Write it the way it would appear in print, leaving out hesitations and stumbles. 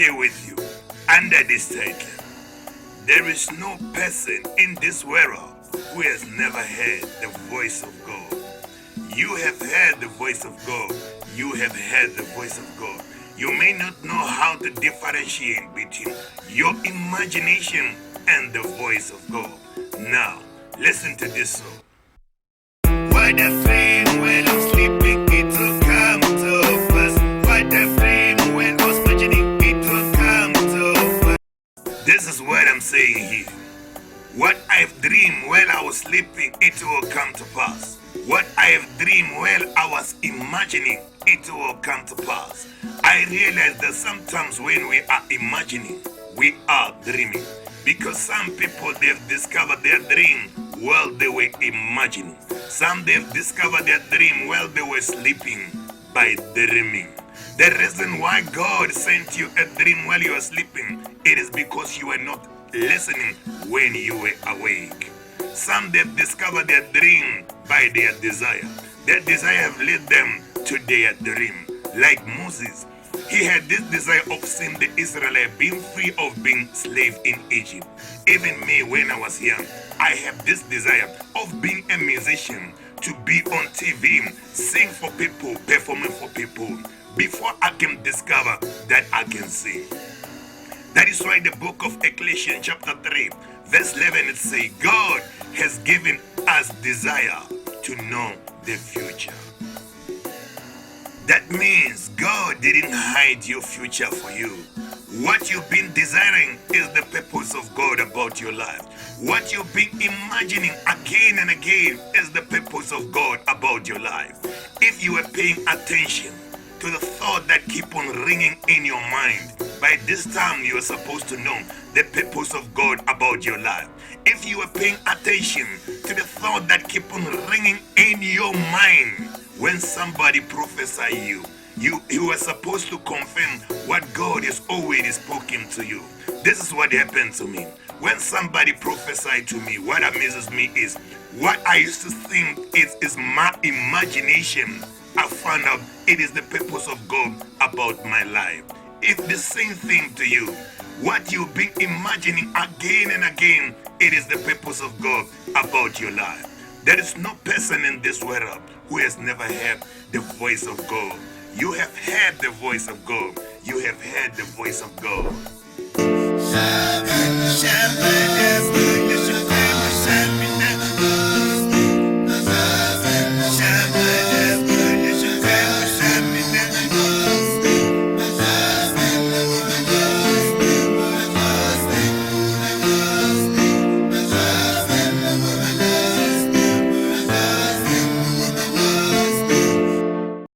share with you under this title. There is no person in this world who has never heard the voice of God. You have heard the voice of God. You have heard the voice of God. You may not know how to differentiate between your imagination and the voice of God. Now, listen to this song. What a dream when I'm sleeping, it will come to pass. What a dream when I was imagining, it will come to pass. This is what I'm saying here. What I've dreamed while I was sleeping, it will come to pass. What I have dreamed while I was imagining, it will come to pass. I realize that sometimes when we are imagining, we are dreaming. Because some people, they've discovered their dream while they were imagining. Some, they've discovered their dream while they were sleeping by dreaming. The reason why God sent you a dream while you were sleeping, it is because you were not listening when you were awake. Some, they've discovered their dream by their desire. Their desire have led them to their dream. Like Moses, he had this desire of seeing the Israelites being free of being slave in Egypt. Even me, when I was young, I have this desire of being a musician, to be on TV, sing for people, performing for people, before I can discover that I can sing. That is why the book of Ecclesiastes chapter 3 verse 11 it says, God has given us desire to know the future. That means God didn't hide your future for you. What you've been desiring is the purpose of God about your life. What you've been imagining again and again is the purpose of God about your life. If you are paying attention to the thought that keep on ringing in your mind, by this time you are supposed to know the purpose of God about your life. If you are paying attention to the thought that keep on ringing in your mind, when somebody prophesy you are supposed to confirm what God has already spoken to you. This is what happened to me. When somebody prophesied to me, what amazes me is what I used to think is my imagination. I found out it is the purpose of God about my life. It's the same thing to you. What you've been imagining again and again, it is the purpose of God about your life. There is no person in this world who has never heard the voice of God. You have heard the voice of God. You have heard the voice of God.